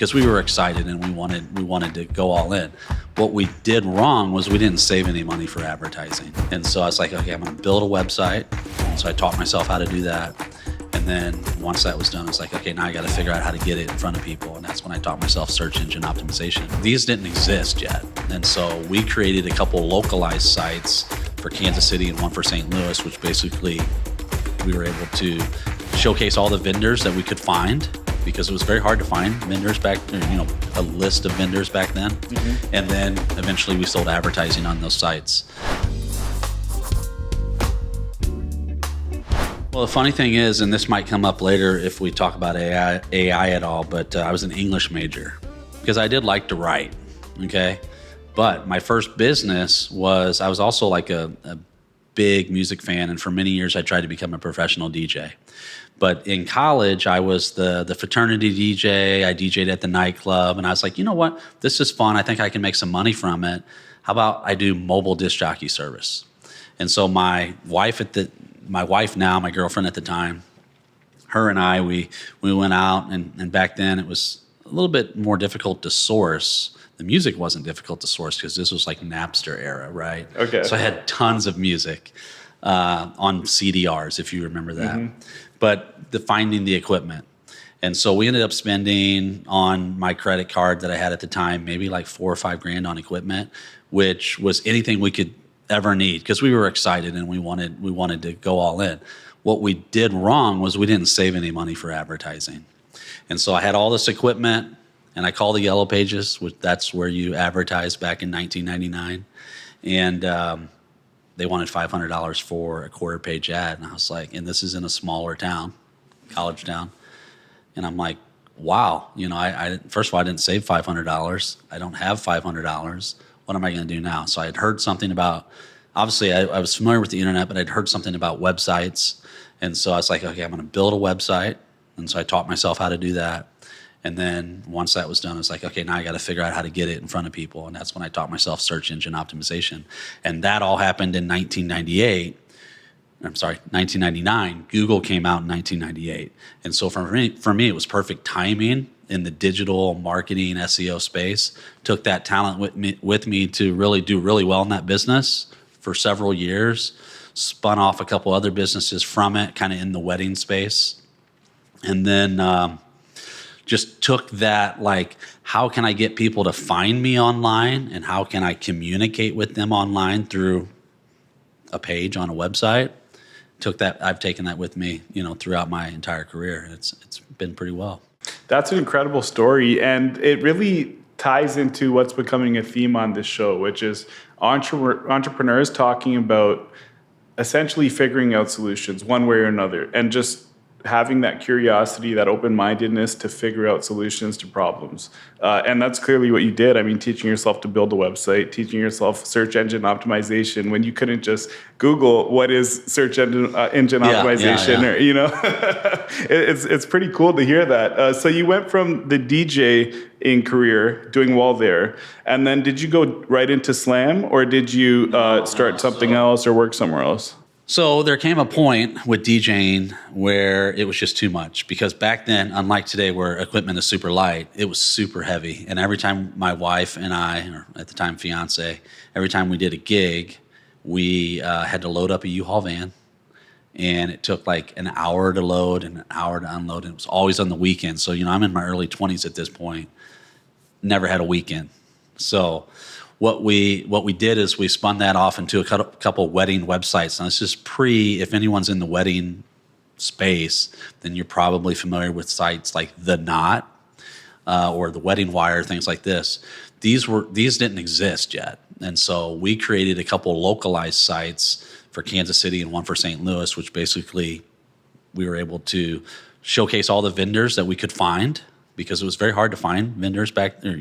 because we were excited and we wanted to go all in. What we did wrong was we didn't save any money for advertising. And so I was like, okay, I'm going to build a website. And so I taught myself how to do that. And then once that was done, it's like, okay, now I got to figure out how to get it in front of people. And that's when I taught myself search engine optimization. These didn't exist yet. And so we created a couple localized sites for Kansas City and one for St. Louis, which basically we were able to showcase all the vendors that we could find, because it was very hard to find vendors back, a list of vendors back then. Mm-hmm. And then eventually we sold advertising on those sites. Well, the funny thing is, and this might come up later if we talk about AI at all, but I was an English major because I did like to write, okay? But my first business was, I was also like a big music fan, and for many years I tried to become a professional DJ. But in college, I was the fraternity DJ. I DJ'd at the nightclub, and I was like, you know what? This is fun. I think I can make some money from it. How about I do mobile disc jockey service? And so my wife now, my girlfriend at the time, her and I, we went out, and back then it was a little bit more difficult to source. The music wasn't difficult to source because this was like Napster era, right? Okay. So I had tons of music on CDRs, if you remember that. Mm-hmm. But finding the equipment. And so we ended up spending on my credit card that I had at the time, maybe like $4 or $5 grand on equipment, which was anything we could ever need because we were excited and we wanted to go all in. What we did wrong was we didn't save any money for advertising. And so I had all this equipment, and I called the Yellow Pages, which that's where you advertised back in 1999. And they wanted $500 for a quarter-page ad. And I was like, and this is in a smaller town, college town. And I'm like, wow, I first of all, I didn't save $500. I don't have $500. What am I going to do now? So I had heard something about, obviously I was familiar with the internet, but I'd heard something about websites. And so I was like, okay, I'm going to build a website. And so I taught myself how to do that. And then once that was done, it's like, okay, now I got to figure out how to get it in front of people. And that's when I taught myself search engine optimization. And that all happened in 1999. Google came out in 1998. And so for me, it was perfect timing in the digital marketing SEO space. Took that talent with me to really do really well in that business for several years. Spun off a couple other businesses from it, kind of in the wedding space. And then just took that, like, how can I get people to find me online, and how can I communicate with them online through a page on a website? I've taken that with me, throughout my entire career. It's been pretty well. That's an incredible story, and it really ties into what's becoming a theme on this show, which is entrepreneurs talking about essentially figuring out solutions one way or another, and just having that curiosity, that open-mindedness to figure out solutions to problems. And that's clearly what you did. I mean, teaching yourself to build a website, teaching yourself search engine optimization when you couldn't just Google what is search engine optimization, or, it's pretty cool to hear that. So you went from the DJing career, doing well there, and then did you go right into Slam, or did you start something else or work somewhere else? So there came a point with DJing where it was just too much, because back then, unlike today where equipment is super light, it was super heavy. And every time my wife and I, or at the time fiance, every time we did a gig, we had to load up a U-Haul van, and it took like an hour to load and an hour to unload. And it was always on the weekend. So, I'm in my early 20s at this point, never had a weekend. So what we did is we spun that off into a couple wedding websites. Now, this is if anyone's in the wedding space, then you're probably familiar with sites like The Knot or The Wedding Wire, things like this. These didn't exist yet. And so we created a couple localized sites for Kansas City and one for St. Louis, which basically we were able to showcase all the vendors that we could find, because it was very hard to find vendors back there,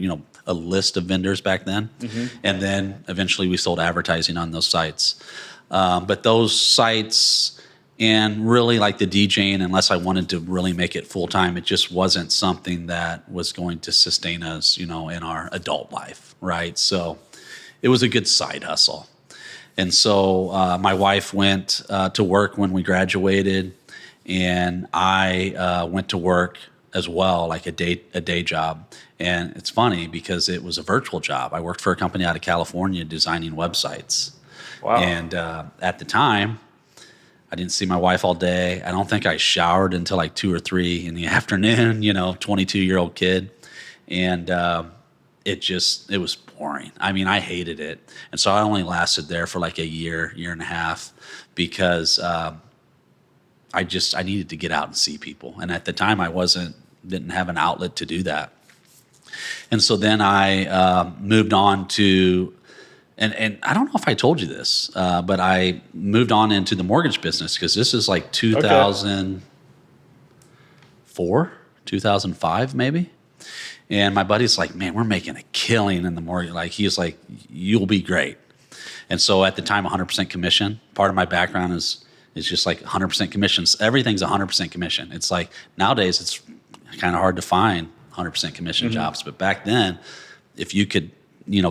a list of vendors back then. Mm-hmm. And then eventually we sold advertising on those sites. But those sites, and really like the DJing, unless I wanted to really make it full time, it just wasn't something that was going to sustain us, in our adult life, right? So it was a good side hustle. And so my wife went to work when we graduated, and I went to work as well, like a day job. And it's funny because it was a virtual job. I worked for a company out of California designing websites. Wow. And at the time, I didn't see my wife all day. I don't think I showered until like 2 or 3 in the afternoon, 22-year-old kid. And it was boring. I mean, I hated it. And so I only lasted there for like a year and a half because I needed to get out and see people. And at the time didn't have an outlet to do that. And so then I moved on to, and I don't know if I told you this, but I moved on into the mortgage business because this is like 2004, 2005 maybe. And my buddy's like, man, we're making a killing in the mortgage. Like, he's like, you'll be great. And so at the time, 100% commission. Part of my background is just like 100% commissions. Everything's 100% commission. It's like nowadays it's kind of hard to find 100% commission jobs. But back then, if you could,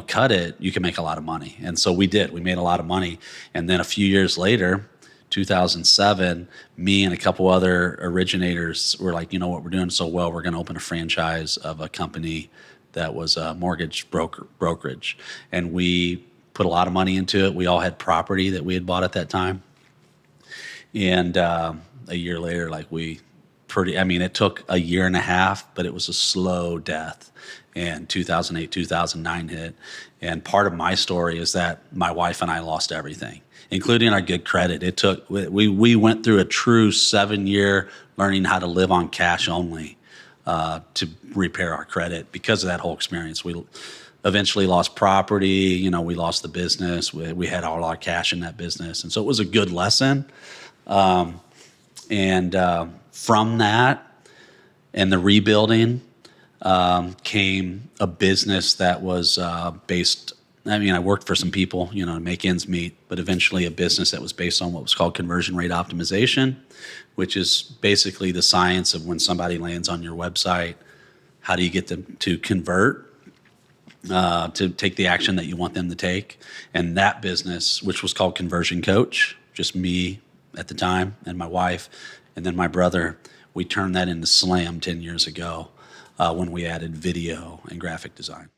cut it, you could make a lot of money. And so we did. We made a lot of money. And then a few years later, 2007, me and a couple other originators were like, what, we're doing so well, we're going to open a franchise of a company that was a mortgage brokerage. And we put a lot of money into it. We all had property that we had bought at that time. And a year later, it took a year and a half, but it was a slow death. And 2008, 2009 hit. And part of my story is that my wife and I lost everything, including our good credit. We went through a true 7-year learning how to live on cash only to repair our credit because of that whole experience. We eventually lost property, we lost the business. We had all our cash in that business. And so it was a good lesson. From that and the rebuilding came a business that was based. I worked for some people, to make ends meet, but eventually a business that was based on what was called conversion rate optimization, which is basically the science of when somebody lands on your website, how do you get them to convert, to take the action that you want them to take. And that business, which was called Conversion Coach, just me at the time and my wife, and then my brother, we turned that into Slam 10 years ago when we added video and graphic design.